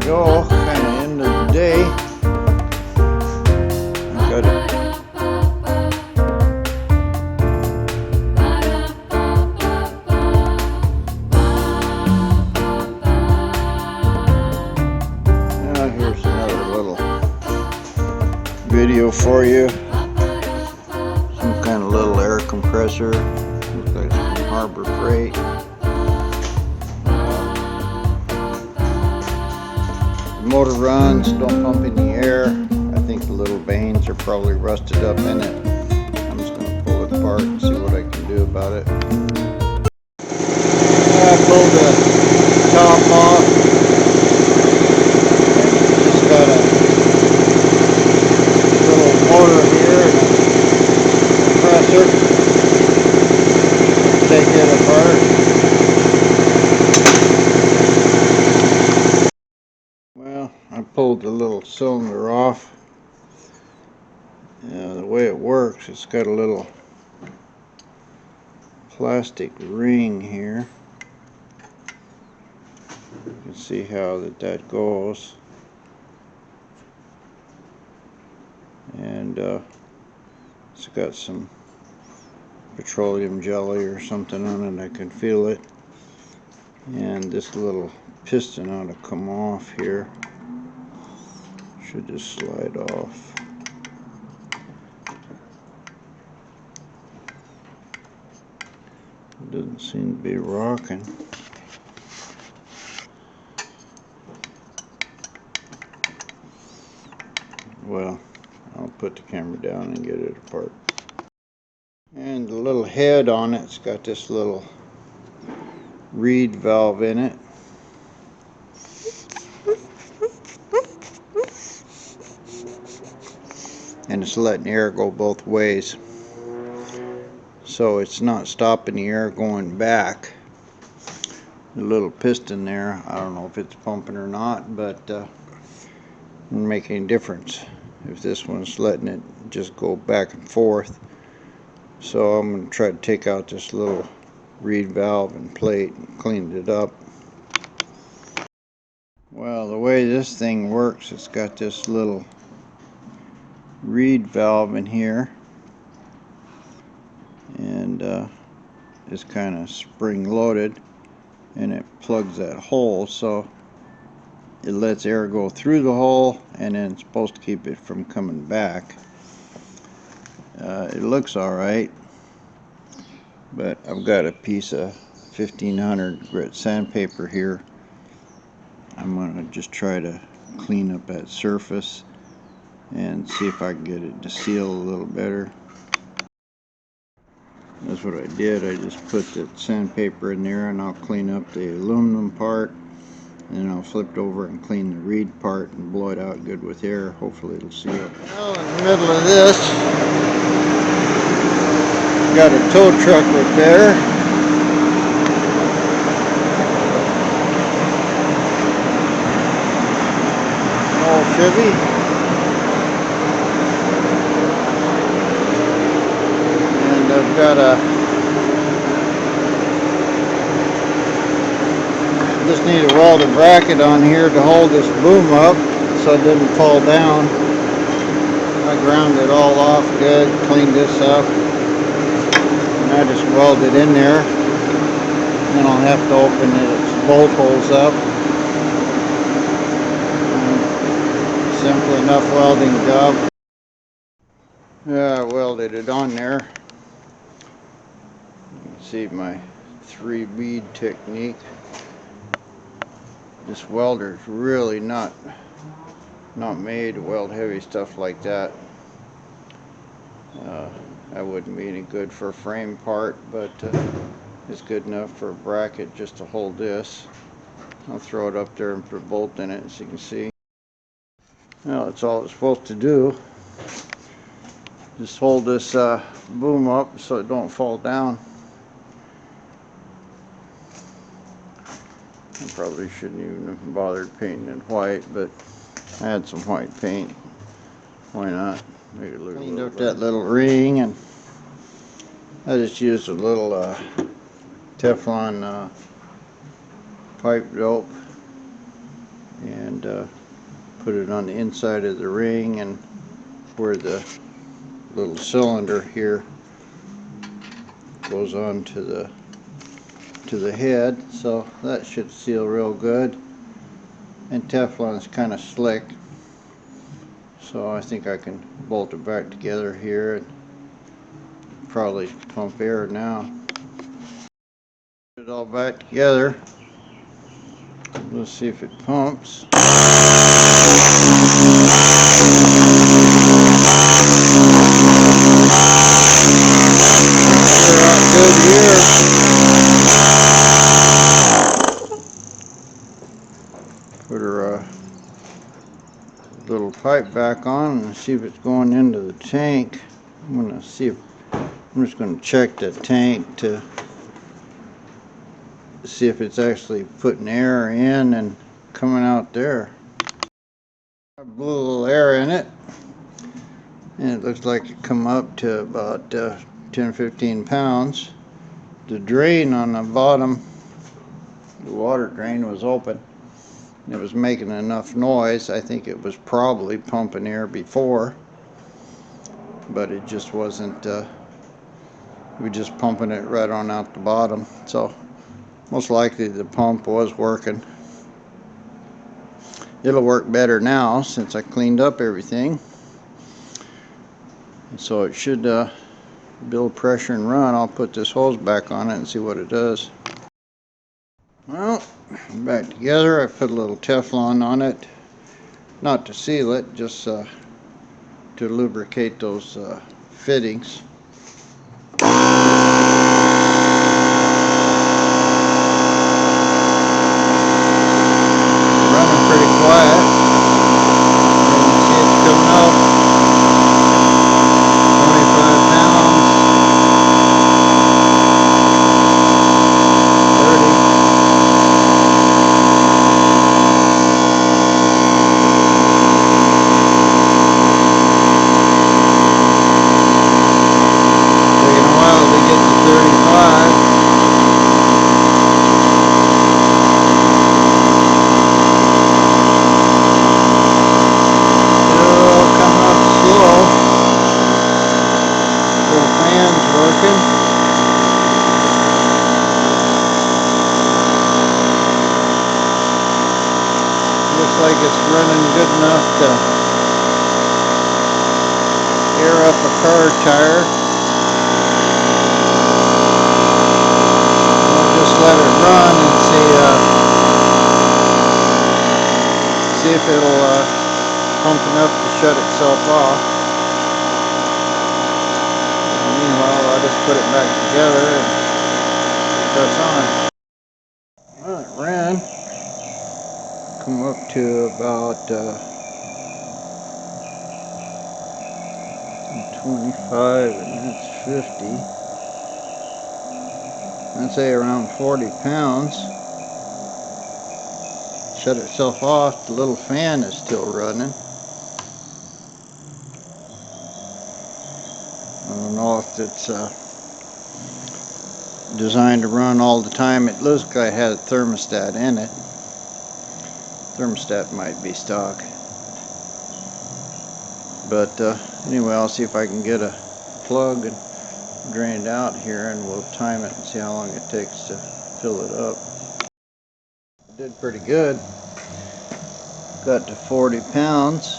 go, kind of end of the day. I got it. Now here's another little video for you. Some kind of little air compressor. Looks like it's from Harbor Freight. Motor runs, don't pump any air. I think the little vanes are probably rusted up in it. I'm just going to pull it apart and see what I can do about it. I pulled the top off. Just got a little motor here and a compressor. Take it apart. I pulled the little cylinder off. The way it works, it's got a little plastic ring here. You can see how that goes. And it's got some petroleum jelly or something on it. I can feel it. And this little piston ought to come off here. Should just slide off. It doesn't seem to be rocking. Well, I'll put the camera down and get it apart. And the little head on it's got this little reed valve in it. And it's letting air go both ways, so it's not stopping the air going back. The little piston there, I don't know if it's pumping or not, but it doesn't make any difference if this one's letting it just go back and forth. So I'm going to try to take out this little reed valve and plate and clean it up. Well, the way this thing works, it's got this little reed valve in here, and it's kind of spring loaded, and it plugs that hole, so it lets air go through the hole, and then it's supposed to keep it from coming back. It looks alright, but I've got a piece of 1500 grit sandpaper here. I'm going to just try to clean up that surface and see if I can get it to seal a little better. That's what I did. I just put the sandpaper in there, and I'll clean up the aluminum part, and then I'll flip it over and clean the reed part and blow it out good with air. Hopefully it'll seal. Well, in the middle of this, got a tow truck repair. Old Chevy. I've got just need a welded bracket on here to hold this boom up so it didn't fall down. I ground it all off good, cleaned this up, and I just welded in there. And then I'll have to open its bolt holes up. Simple enough welding job. Yeah, I welded it on there. See my 3 bead technique. This welder is really not made to weld heavy stuff like that. That wouldn't be any good for a frame part, but it's good enough for a bracket just to hold this. I'll throw it up there and put a bolt in it, as you can see. Well, that's all it's supposed to do. Just hold this boom up so it don't fall down. I probably shouldn't even have bothered painting it white, but I had some white paint. Why not? Make it look cleaned up that little ring, and I just used a little Teflon pipe dope and put it on the inside of the ring and where the little cylinder here goes on to the head, so that should seal real good. And Teflon is kind of slick, so I think I can bolt it back together here and probably pump air now. Put it all back together. Let's see if it pumps. We're out good here. Put her little pipe back on and see if it's going into the tank. I'm just going to check the tank to see if it's actually putting air in and coming out there. I blew a little air in it, and it looks like it come up to about 10-15 pounds. The drain on the bottom, the water drain, was open. It was making enough noise. I think it was probably pumping air before, but it just wasn't. We just pumping it right on out the bottom. So most likely the pump was working. It'll work better now since I cleaned up everything. So it should build pressure and run. I'll put this hose back on it and see what it does. Well, back together. I put a little Teflon on it, not to seal it, just to lubricate those fittings. Running pretty quiet. You can see it's coming up. 25 pounds. 30. Taking a while to get to 35. Working. Looks like it's running good enough to air up a car tire. We'll just let it run and see if it'll pump enough to shut itself off. Meanwhile, I'll just put it back together and press on. Well, it ran. Come up to about 25, and that's 50. I'd say around 40 pounds. Shut itself off. The little fan is still running. I don't know if it's designed to run all the time. It looks like it had a thermostat in it. Thermostat might be stock. But anyway, I'll see if I can get a plug and drain it out here, and we'll time it and see how long it takes to fill it up. It did pretty good. Got to 40 pounds.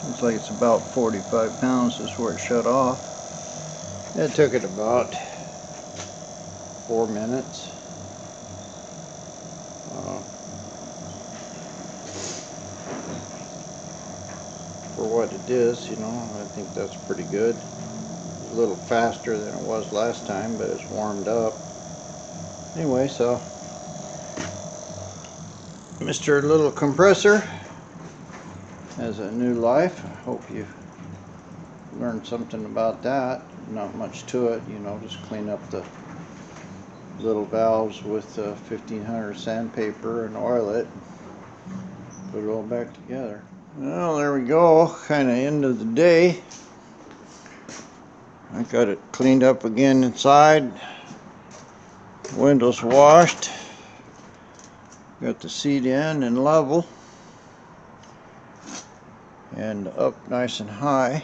Looks like it's about 45 pounds is where it shut off. It took it about 4 minutes. For what it is, you know, I think that's pretty good. A little faster than it was last time, but it's warmed up. Anyway, so Mr. Little Compressor has a new life. I hope you learned something about that. Not much to it, you know, just clean up the little valves with 1500 sandpaper and oil it. Put it all back together. Well, there we go. Kind of end of the day. I got it cleaned up again inside. Windows washed. Got the seat in and level. and up nice and high.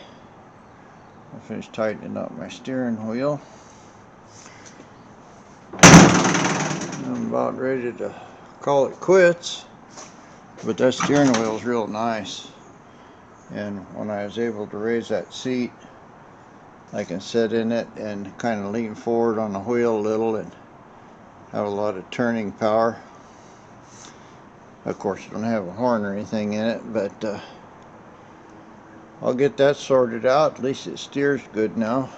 I finished tightening up my steering wheel. I'm about ready to call it quits, but that steering wheel is real nice, and when I was able to raise that seat, I can sit in it and kind of lean forward on the wheel a little and have a lot of turning power. Of course, you don't have a horn or anything in it, but I'll get that sorted out. At least it steers good now.